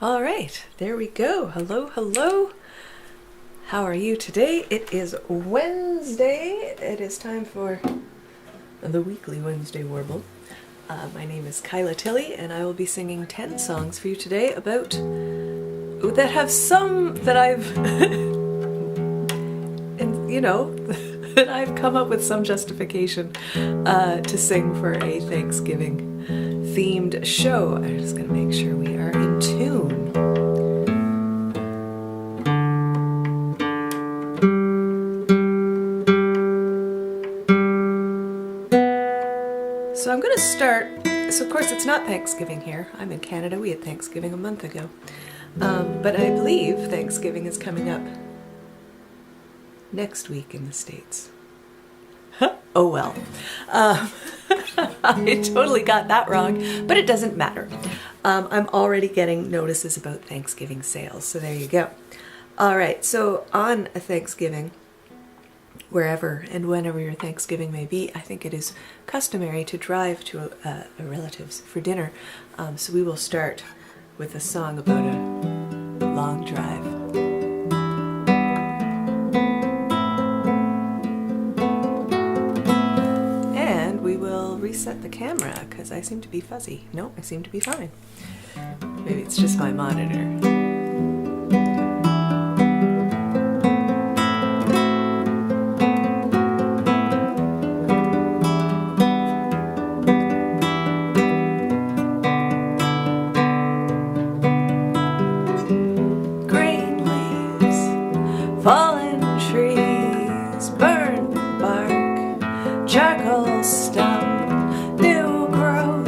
All right, there we go. Hello, hello. How are you today? It is Wednesday. It is time for the weekly Wednesday Warble. My name is Kyla Tilley, and I will be singing 10 songs for you today about that have some that I've, and you know, that I've come up with some justification to sing for a Thanksgiving themed show. I'm just going to make sure we are in tune. So I'm going to start, so of course it's not Thanksgiving here. I'm in Canada. We had Thanksgiving a month ago. But I believe Thanksgiving is coming up next week in the States. Oh well. I totally got that wrong, but it doesn't matter. I'm already getting notices about Thanksgiving sales, so there you go. All right, so on a Thanksgiving, wherever and whenever your Thanksgiving may be, I think it is customary to drive to a relative's for dinner. So we will start with a song about a long drive. And we will reset the camera because I seem to be fuzzy. No, I seem to be fine. Maybe it's just my monitor. Fallen trees, burned bark, charcoal stump, new growth,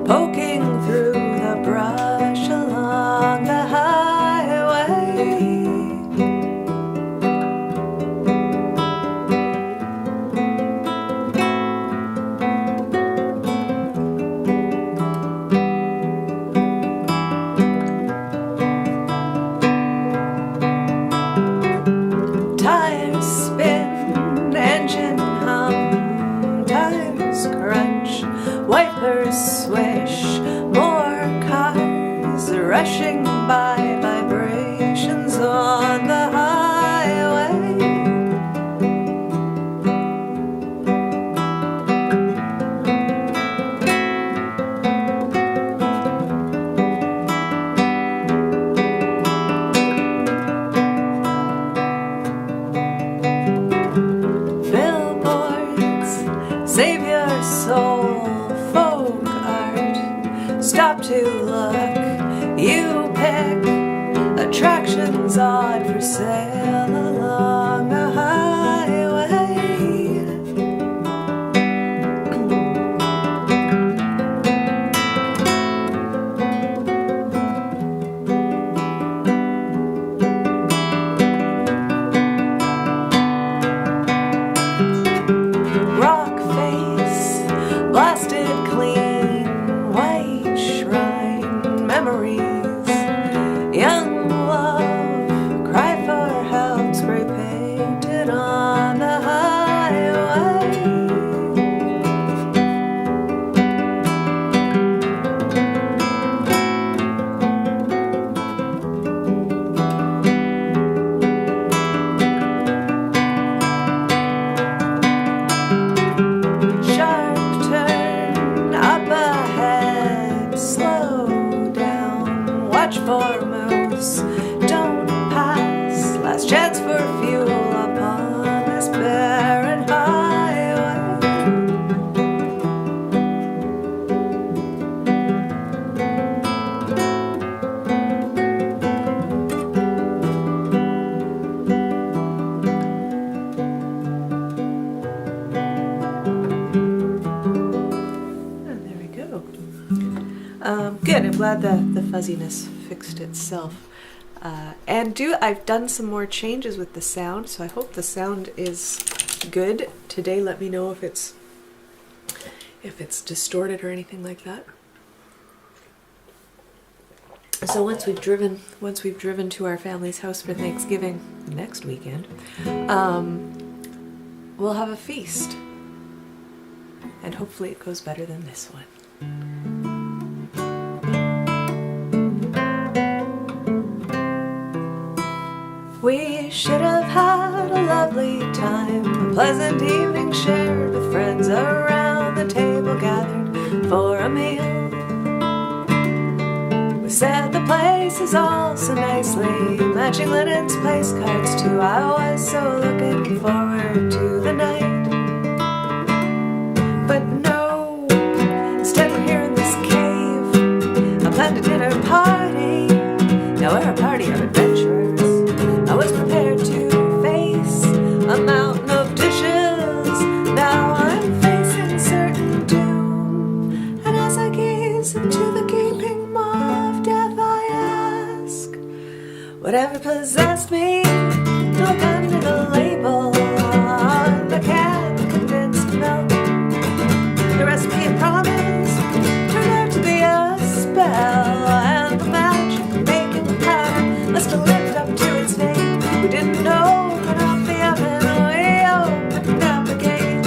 poking through the brush along the highway. Tires spin, engine hum, tires crunch, wipers swish, more cars rushing by, vibrations on the highway. Save your soul, folk art, stop to look, you pick, attractions odd for sale along the highway. Blasted clean, white shrine, memories, young love, cry for help, spray painted on the highway. For moose, don't pass, last chance for fuel upon this barren highway. And there we go. Good, I'm glad the fuzziness fixed itself. I've done some more changes with the sound, so I hope the sound is good. Today, let me know if it's distorted or anything like that. So once we've driven to our family's house for Thanksgiving next weekend, we'll have a feast. And hopefully it goes better than this one. We should have had a lovely time, a pleasant evening shared with friends around the table gathered for a meal. We said the places all so nicely, matching linens, place cards too. I was so looking forward to the night. But no, instead we're here in this cave. I planned a dinner party. Now we're a party of adventurers. I was prepared to face a mountain of dishes. Now I'm facing certain doom. And as I gaze into the gaping maw of death, I ask, whatever possessed me to look under the label on the can of condensed milk? The recipe and promise turned out to be a spell, and the magic baking powder must have lived up to its name. We didn't open up the oven, we opened up the gate.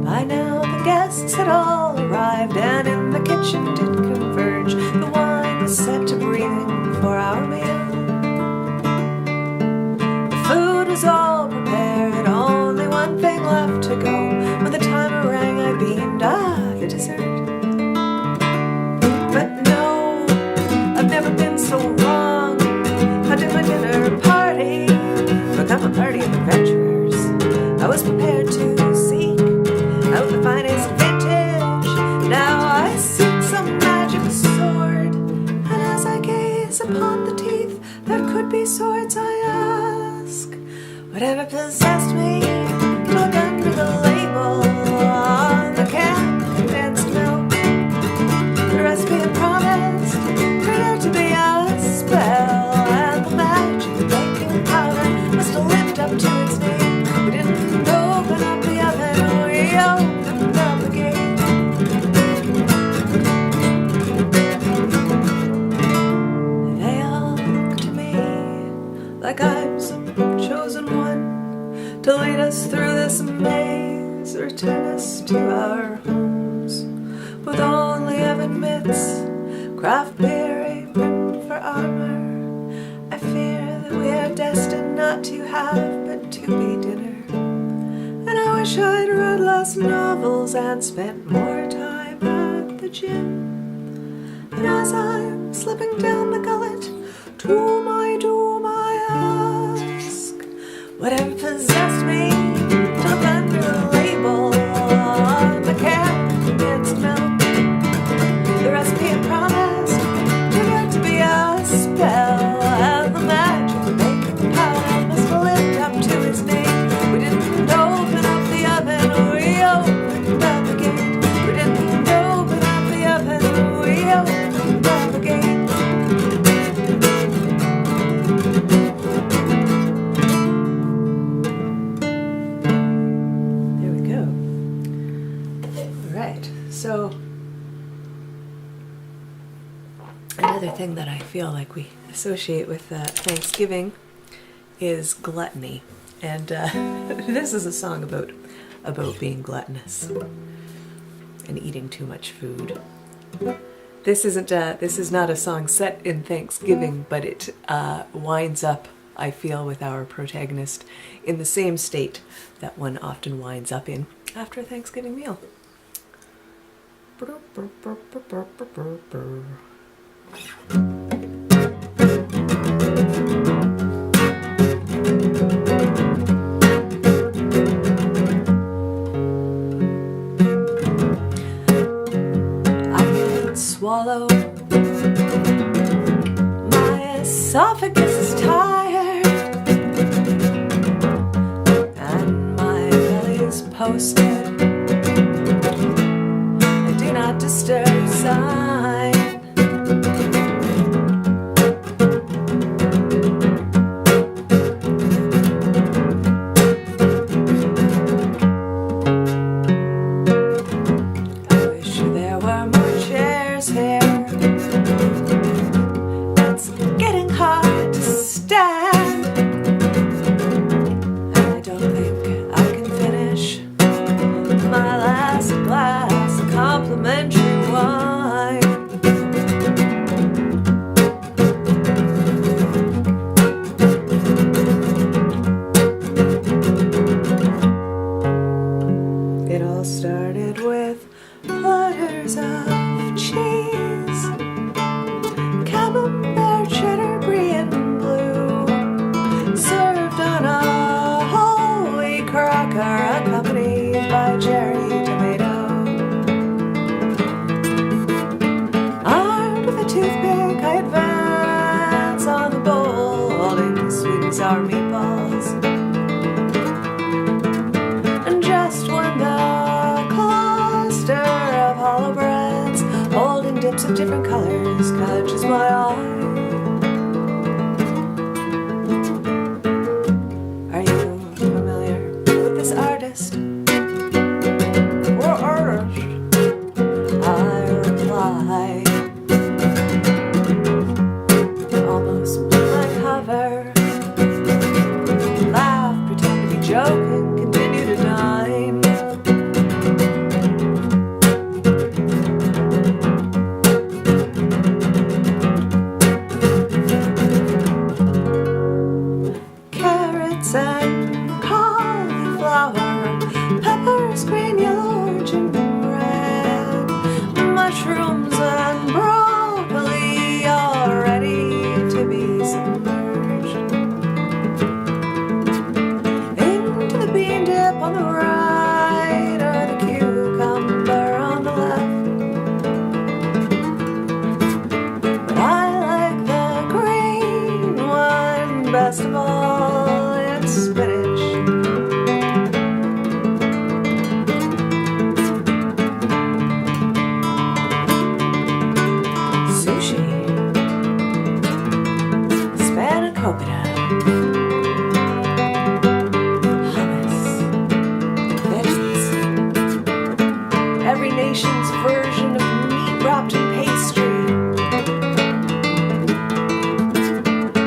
By now the guests had all arrived, and in the kitchen did converge. The wine was set to breathing for our meal. The food was all prepared, only one thing left to go. When the timer rang, I beamed, the dessert. But no, I've never been so wrong. How did my dinner party become a party of adventurers? I was prepared to seek out the finest vintage. Now I seek some magic sword, and as I gaze upon the teeth that could be swords, I ask, whatever possessed me to look under the label on the can of condensed milk? The recipe and promise turned out to be a spell, and the magic baking powder must have lived up to its name. We didn't open up the oven, we opened up the gate. They all look to me like I'm some chosen one to lead us through this maze, return us to our homes with only heaven mitts, craft beer apron for armor. I fear that we are destined not to have but to be dinner. And I wish I'd read less novels and spent more time at the gym. And as I'm slipping down the gullet to my doom, I ask, whatever possessed me to look under the label on the can of condensed milk? The recipe and promise turned out to be a spell, and the magic baking powder must have lived up to its name. We didn't open up the oven, we opened up the gate. We didn't open up the oven, we opened up the gate. There we go. All right, so another thing that I feel like we associate with Thanksgiving is gluttony, and this is a song about being gluttonous and eating too much food. This is not a song set in Thanksgiving, but it winds up, I feel, with our protagonist in the same state that one often winds up in after a Thanksgiving meal. Swallow. My esophagus is tired, and my belly's posted a do not disturb sign. I wish there were more chairs here. It's getting hard to stand, and I don't think I can finish different colors catches my eye. Are you familiar with this artist? Or artist? I reply. Almost my cover. Laugh, pretend to be joking, continue to dine. Carrots and cauliflower, peppers, green, yellow, orange, and red, mushrooms and broccoli, all ready to be submerged into the bean dip on the right or the cucumber on the left. But I like the green one best of all. It's spinach. Sushi, spanakopita, hummus, veggies, every nation's version of meat wrapped in pastry,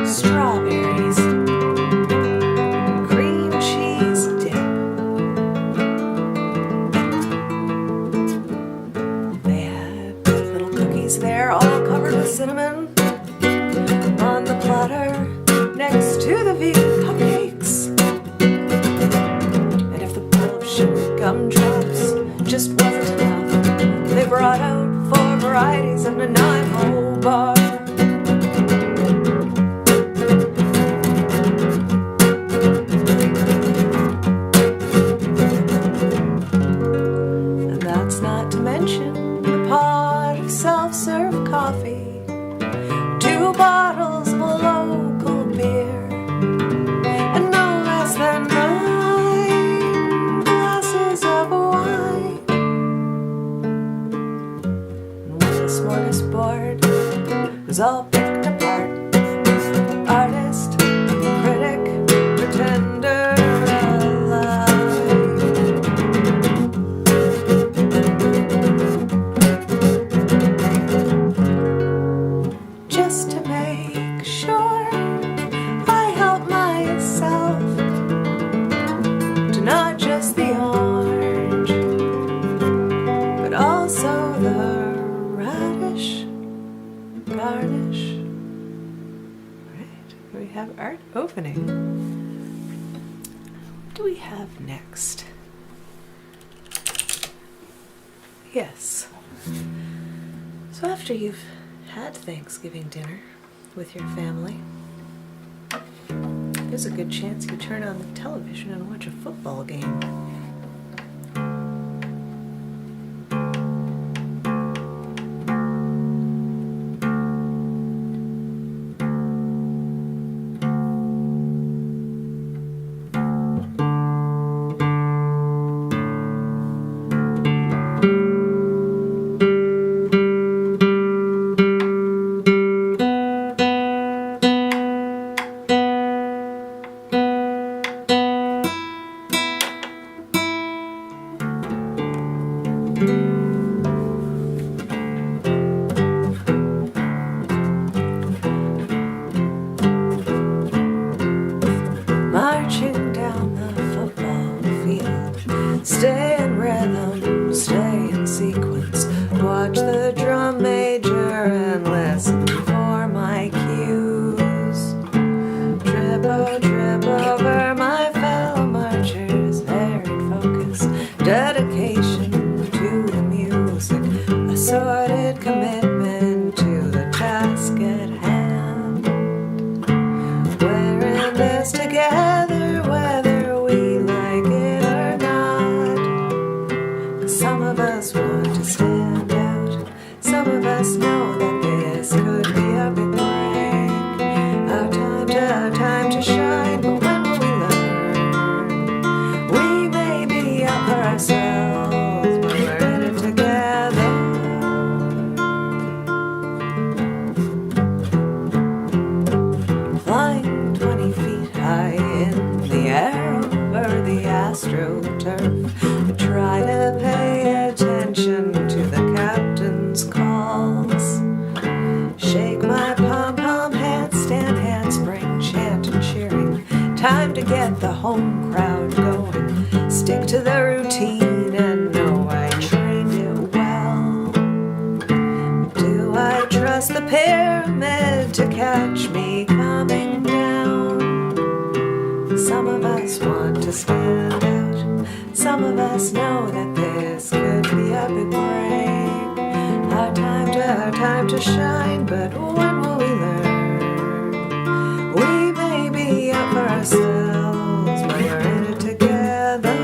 strawberries, cream cheese dip. They had little cookies there, all covered with cinnamon, on the platter next to the vegan cupcakes. And if the bowl of sugar gumdrops just wasn't enough, they brought out 4 varieties of Nanaimo bar. And that's not to mention the pot of self-serve coffee, 2 bottles of a local beer, and no less than 9 glasses of wine. And when the smorgasbord was all picked apart, artist, critic, pretender alike, just to make sure I help myself to not just the orange, but also the radish garnish. Alright, we have art opening. What do we have next? Yes. So after you've had Thanksgiving dinner with your family, there's a good chance you turn on the television and watch a football game. Time to get the home crowd going. Stick to the routine and know I trained it well. Do I trust the pyramid to catch me coming down? Some of us want to stand out. Some of us know that this could be a big break. Our time to shine, but when will we learn? We may be up for ourselves, but we're in it together.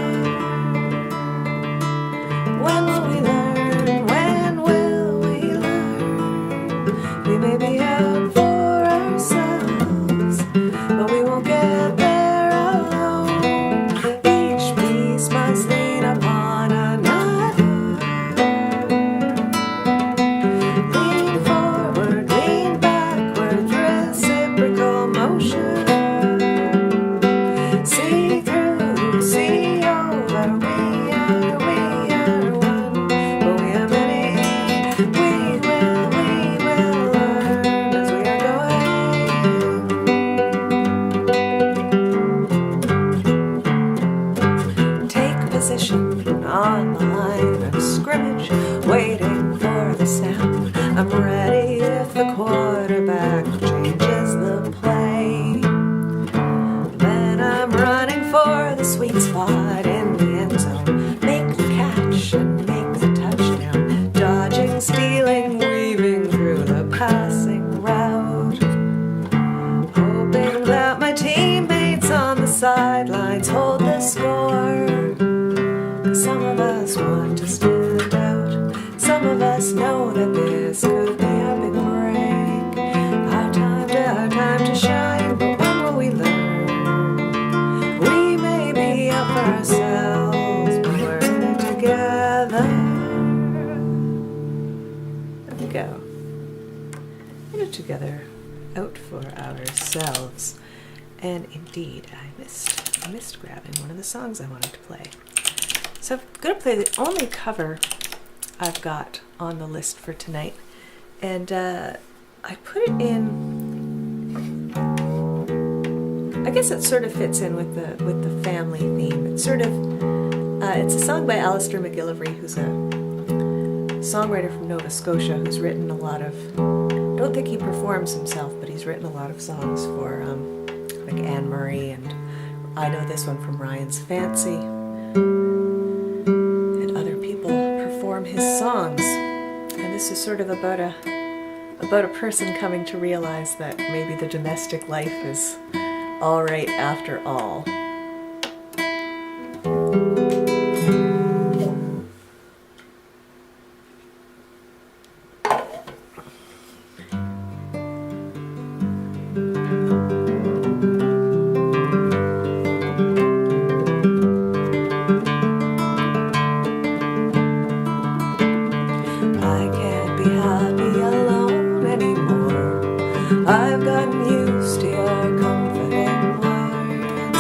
When will we learn? When will we learn? We may be out for ourselves, but we won't get there alone. Each piece must lean upon another. Lean forward, lean backwards, reciprocal motion. See through, see over, we are one, but we are many. We will learn as we are going. Take position on the line of scrimmage, waiting for the snap. I'm ready if the quarterback changes the play. Then I'm running for the sweet spot in the end zone. Make the catch and make the touchdown. Dodging, stealing, weaving through the passing route. Hoping that my teammates on the sidelines hold the score. Some of us want to stand out. Some of us know that this could be a big break. Our time to shine, but when will we learn? We may be up for ourselves, but we're in it together. There we go. In it together, out for ourselves. And indeed, I missed grabbing one of the songs I wanted to play. So I'm going to play the only cover I've got on the list for tonight. And I put it in, I guess it sort of fits in with the family theme. It's sort of, it's a song by Alistair McGillivray, who's a songwriter from Nova Scotia who's written a lot of, I don't think he performs himself, but he's written a lot of songs for like Anne Murray, and I know this one from Ryan's Fancy. His songs, and this is sort of about a person coming to realize that maybe the domestic life is all right after all. I've gotten used to your comforting words.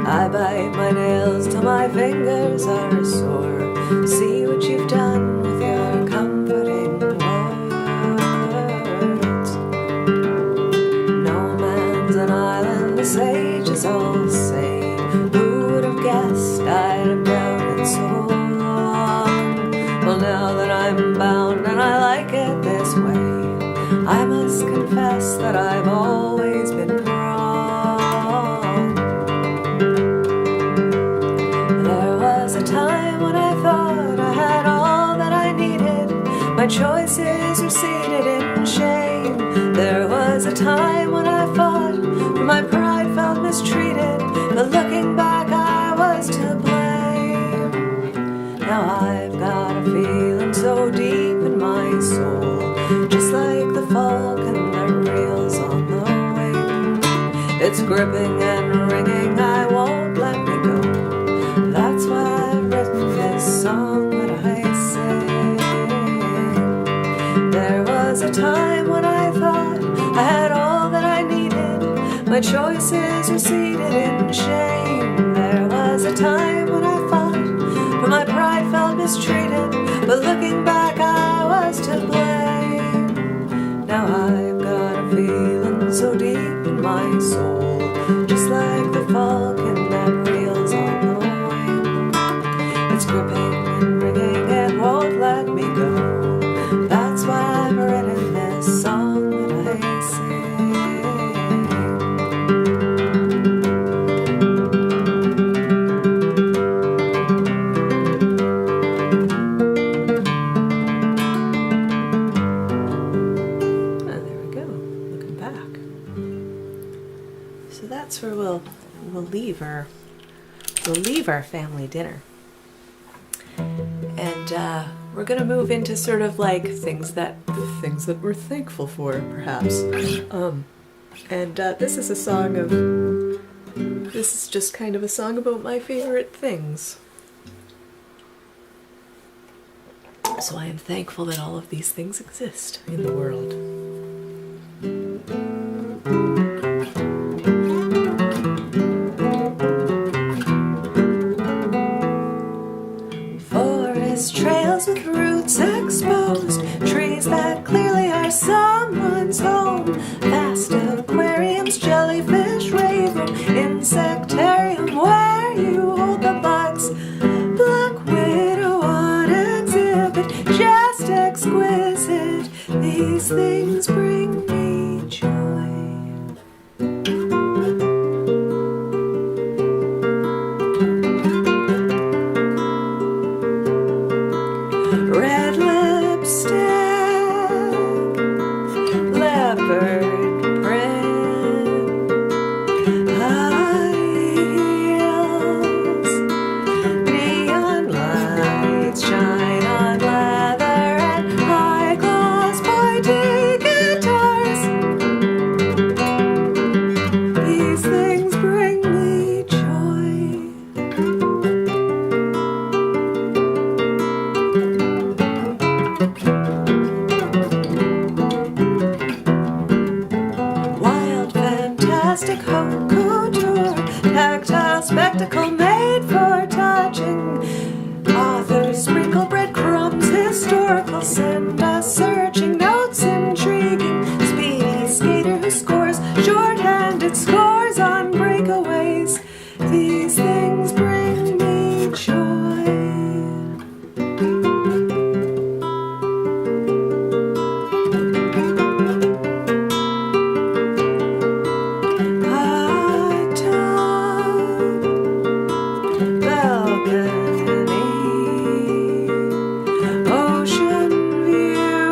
I bite my nails till my fingers are sore. See what you've done with your comforting words. No man's an island, the sages all say. Who would have guessed I'd have doubted so long? Well, now that I'm bound and I like it this way, I must confess that I've always been wrong. There was a time when I thought I had all that I needed. My choices receded in shame. There was a time when I fought, for my pride felt mistreated. But looking back, I was to blame. Now I've got a feeling so deep in my soul, just like the fog and the reels on the wing. It's gripping and ringing, I won't let me go. That's why I've written this song that I sing. There was a time when I thought I had all that I needed. My choices receded in shame. There was a time when I fought, for my pride felt mistreated. But looking back, I was to blame. Now I've got a feeling so deep in my soul, just like the that's where we'll leave our family dinner. And we're gonna move into sort of like the things that we're thankful for, perhaps. This is just kind of a song about my favorite things. So I am thankful that all of these things exist in the world. Forest trails with roots exposed, trees that clearly are someone's home, vast aquariums, jellyfish, raven, insectarium where you hold the bugs, black widow on exhibit, just exquisite. These things bring me joy. Red lipstick, leopard print, high heels, neon lights shine on leather, and high gloss pointy guitars. These things bring me joy. Wild, fantastic haute couture, tactile spectacle made for touching. Authors sprinkle breadcrumbs, historical, send us searching notes, intriguing. Speedy skater who scores short-handed scores on breakaways. These things bring me joy. Hot tub, balcony, ocean view,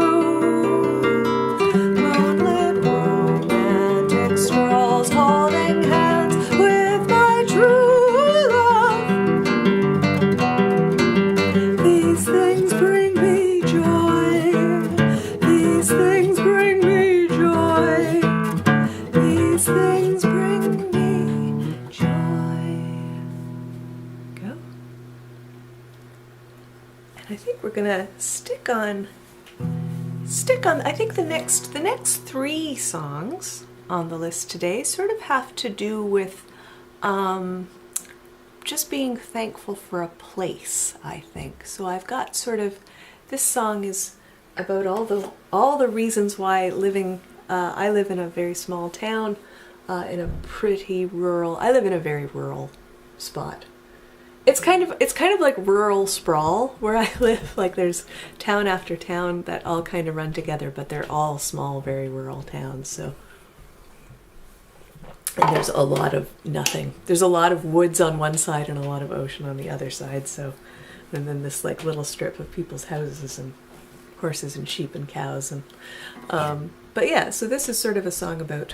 moonlit romantic strolls, holding hands with my true love. These things bring me joy. These things bring me joy. These things bring me joy. Go. And I think we're gonna stick on I think the next three songs on the list today sort of have to do with just being thankful for a place, I think. So I've got sort of, this song is about all the reasons why I live in a very small town, I live in a very rural spot. It's kind of like rural sprawl where I live. Like there's town after town that all kind of run together, but they're all small, very rural towns. So, and there's a lot of nothing. There's a lot of woods on one side and a lot of ocean on the other side. So, and then this like little strip of people's houses and horses and sheep and cows and but yeah. So this is sort of a song about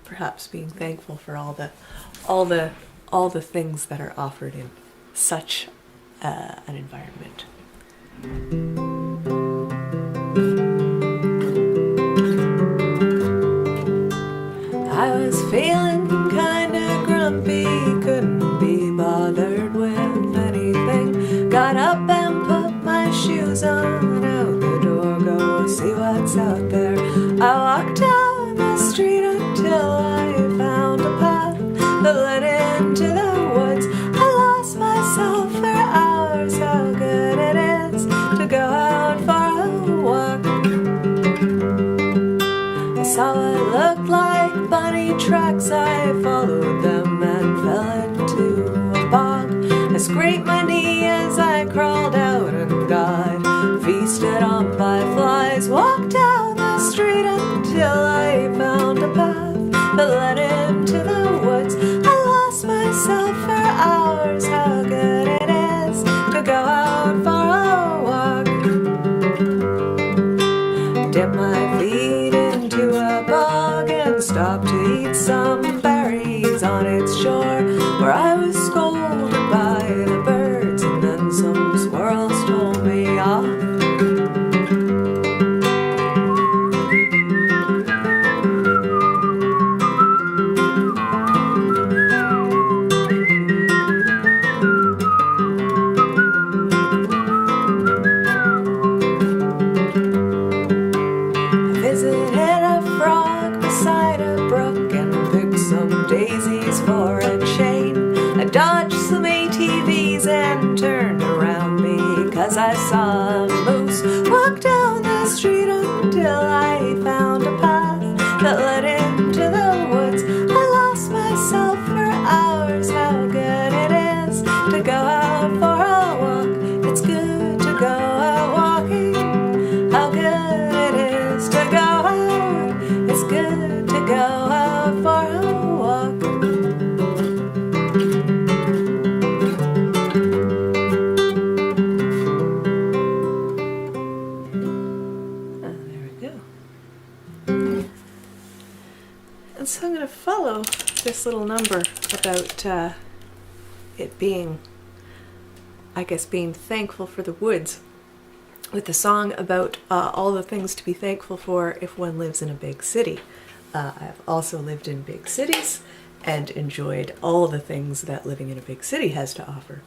perhaps being thankful for all the things that are offered in such an environment. I was feeling kinda grumpy, couldn't be bothered with anything. Got up and put my shoes on, out the door, go see what's out there. I walked down the street until I found a path that led into the woods. I lost myself for hours, how good it is to go out for a walk. I saw what looked like bunny tracks, I followed them and fell into a bog. I scraped my knee as I crawled out and got feasted on by flies. Walked down the street until I found a path that led into the woods. I lost myself for hours, how good it is to go out for a walk. Dip my feet into a bog and stop to eat some berries on its shore, where I was scolded by the birds, and then some squirrels told me off. Daisies for a chain. I dodged some ATVs and turned around because I saw a moose walk down the street until I found a path that led into the woods. I lost myself for hours. How good it is to go out for a walk. It's good to go out walking. How good it is to go out. It's good to go out for a walk. So I'm going to follow this little number about it being, I guess, being thankful for the woods with a song about all the things to be thankful for if one lives in a big city. I've also lived in big cities and enjoyed all the things that living in a big city has to offer.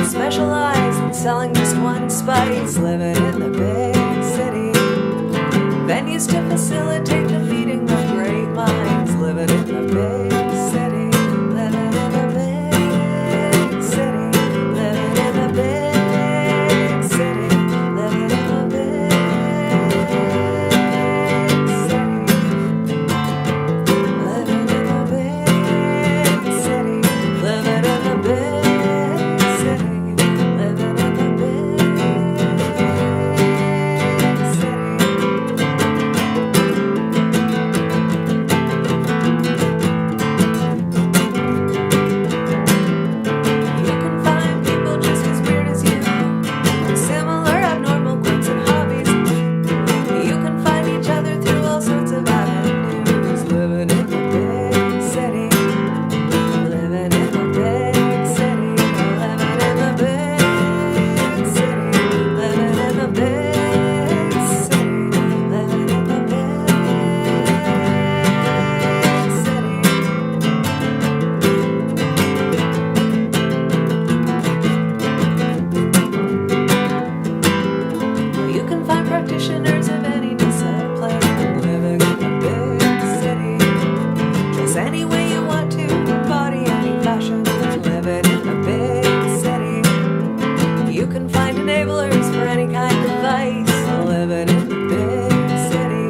Specialize in selling just one spice, living in the big city. Venues to facilitate the feeding of great minds, living in the big city. Living in the big city. Living in the big city. Living in the big city. Living in the big city. Living in the big enablers for any kind of vice. Living in the big city.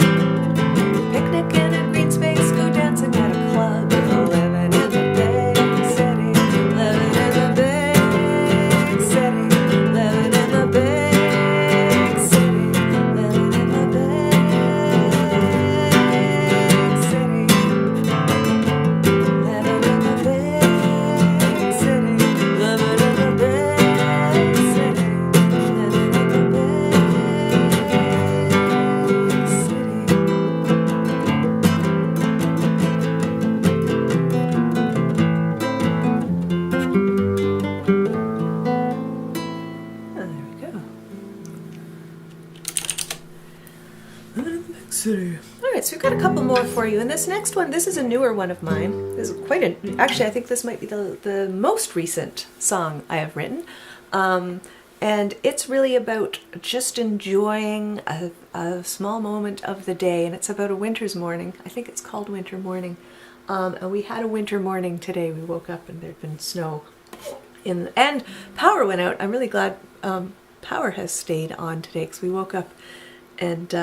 City. All right, so we've got a couple more for you. And this next one, this is a newer one of mine. This is quite a, actually, I think this might be the most recent song I have written. And it's really about just enjoying a small moment of the day. And it's about a winter's morning. I think it's called Winter Morning. And we had a winter morning today. We woke up and there'd been snow. And power went out. I'm really glad power has stayed on today because we woke up and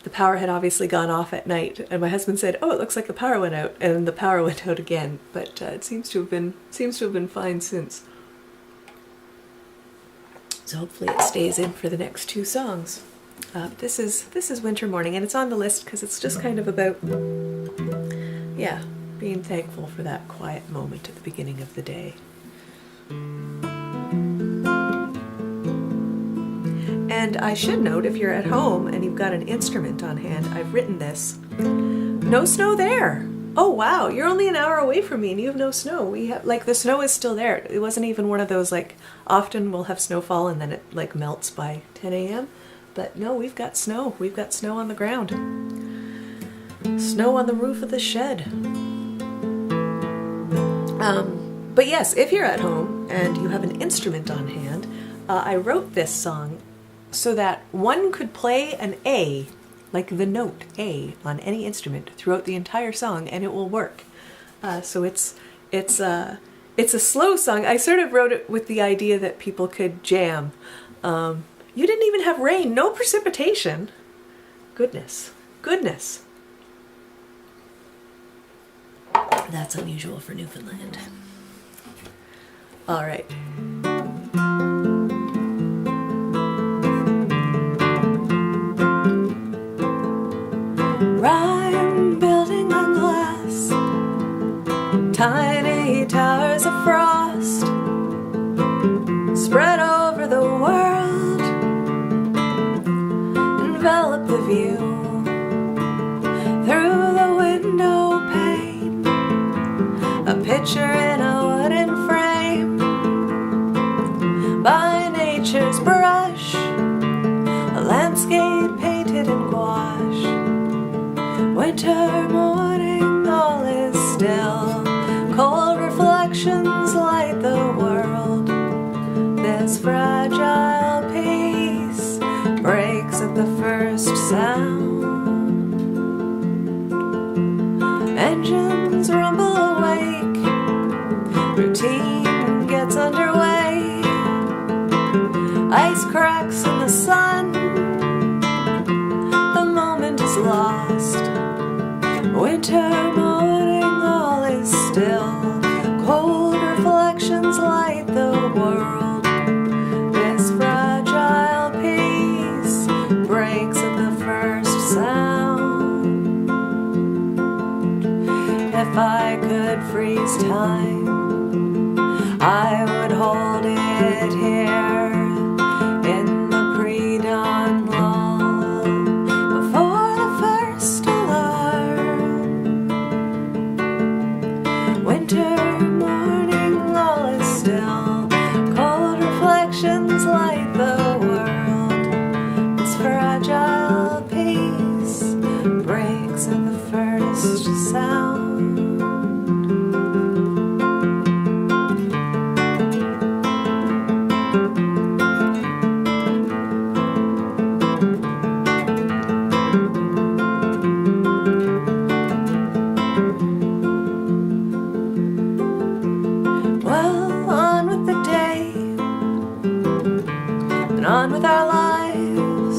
the power had obviously gone off at night, and my husband said, "Oh, it looks like the power went out," and the power went out again. But it seems to have been fine since. So hopefully it stays in for the next two songs. This is Winter Morning, and it's on the list because it's just kind of about, yeah, being thankful for that quiet moment at the beginning of the day. And I should note, if you're at home and you've got an instrument on hand, I've written this. No snow there. Oh wow, you're only an hour away from me and you have no snow. We have, like, the snow is still there. It wasn't even one of those, like, often we'll have snowfall and then it like melts by 10 a.m. But no, we've got snow. We've got snow on the ground. Snow on the roof of the shed. But yes, if you're at home and you have an instrument on hand, I wrote this song so that one could play an A, like the note A, on any instrument throughout the entire song, and it will work. So it's a slow song. I sort of wrote it with the idea that people could jam. You didn't even have rain, no precipitation. Goodness. That's unusual for Newfoundland. All right. I'm building on glass, tiny towers of frost spread over the world, envelop the view through the window pane, a picture in a wooden frame, by nature's brush, a landscape painted in gouache. Winter morning, all is still, cold reflections light the world. This fragile peace breaks at the first sound. Engines rumble awake, routine gets underway. Ice cracks in the sun, the moment is lost. Winter morning, all is still, cold reflections light the world. This fragile peace breaks at the first sound. If I could freeze time, I would hold it here in the pre-dawn lull, before the first winter morning, all is still, cold reflections light the world. This fragile peace breaks at the first sound. On with our lives,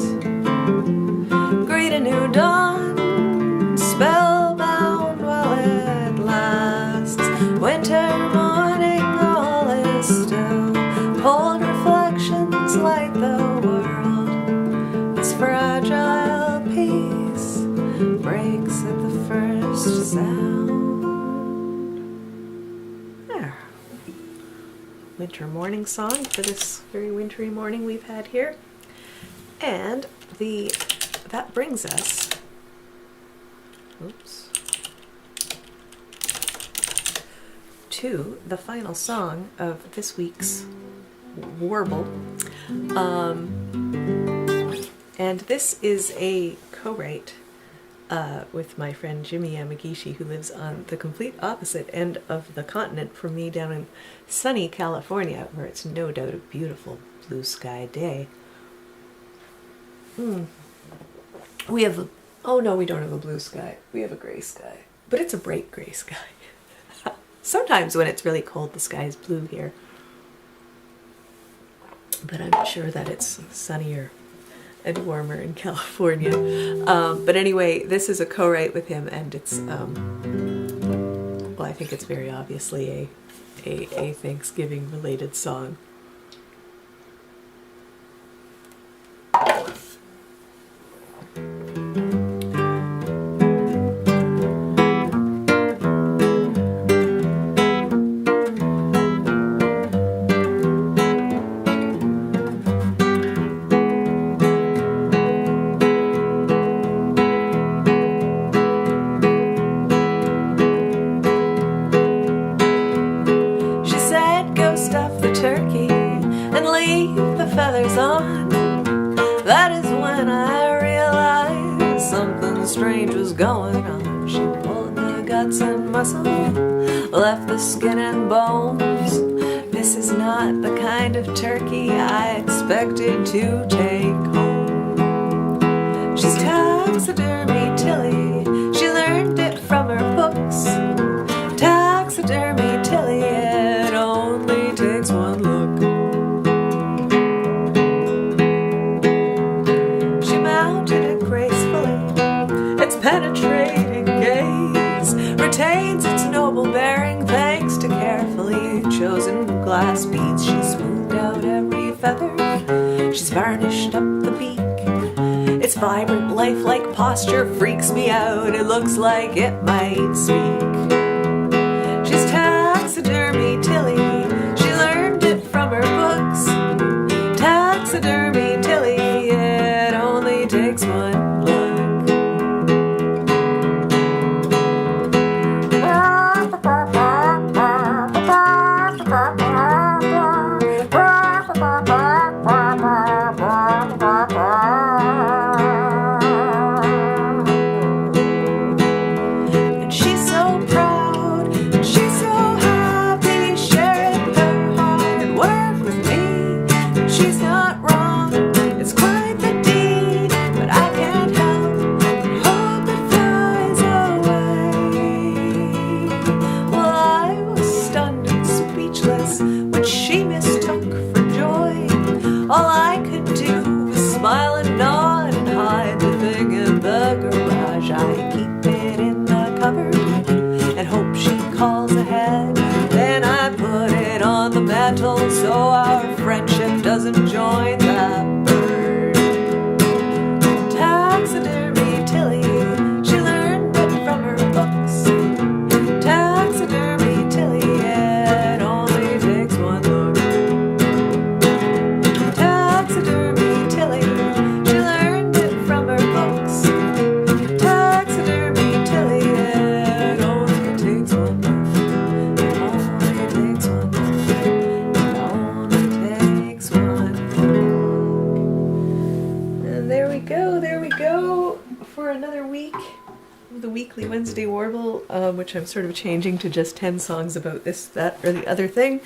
greet a new dawn, spellbound while it lasts. Winter morning, all is still, cold reflections light the world. This fragile peace breaks at the first sound. There. Winter morning song for this very wintry morning we've had here. And that brings us, to the final song of this week's Warble. And this is a co-write with my friend Jimmy Yamagishi, who lives on the complete opposite end of the continent from me down in sunny California, where it's no doubt a beautiful blue sky day. We have, oh no, we don't have a blue sky. We have a gray sky, but it's a bright gray sky. Sometimes when it's really cold, the sky is blue here. But I'm sure that it's sunnier and warmer in California. But anyway, this is a co-write with him, and it's, well, I think it's very obviously a Thanksgiving-related song. That is when I realized something strange was going on. She pulled the guts and muscle, left the skin and bones. This is not the kind of turkey I expected to take home. She's taxidermy Tilly, she learned it from her books. Taxidermy Tilly, it only takes one look. Penetrating gaze retains its noble bearing thanks to carefully chosen glass beads. She smoothed out every feather, she's varnished up the beak. Its vibrant lifelike posture freaks me out, it looks like it might speak. She's taxidermy Tilly, she learned it from her books. Taxidermy Tilly, it only takes one look. So our friendship doesn't join that bird. Taxidermy Tilly, she learned it from her books. Taxidermy Tilly, it only takes one look. Taxidermy Tilly, she learned it from her books. Taxidermy Tilly, it only takes one look. It only takes one look. There we go for another week of the weekly Wednesday Warble, which I'm sort of changing to just 10 songs about this, that, or the other thing.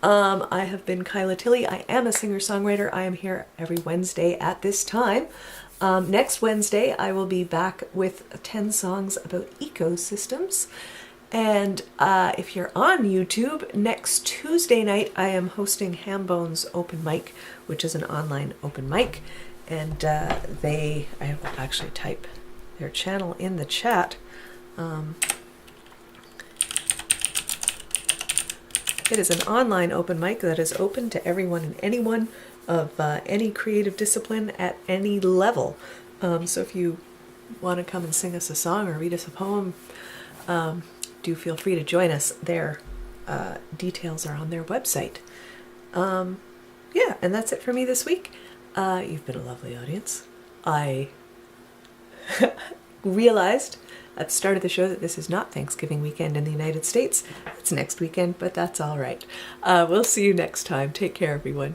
I have been Kyla Tilley. I am a singer-songwriter. I am here every Wednesday at this time. Next Wednesday, I will be back with 10 songs about ecosystems. And if you're on YouTube, next Tuesday night, I am hosting Hambone's Open Mic, which is an online open mic. And I will actually type their channel in the chat. It is an online open mic that is open to everyone and anyone of any creative discipline at any level. So if you want to come and sing us a song or read us a poem, do feel free to join us. Their details are on their website. Yeah, and that's it for me this week. You've been a lovely audience. I realized at the start of the show that this is not Thanksgiving weekend in the United States. It's next weekend, but that's all right. We'll see you next time. Take care, everyone.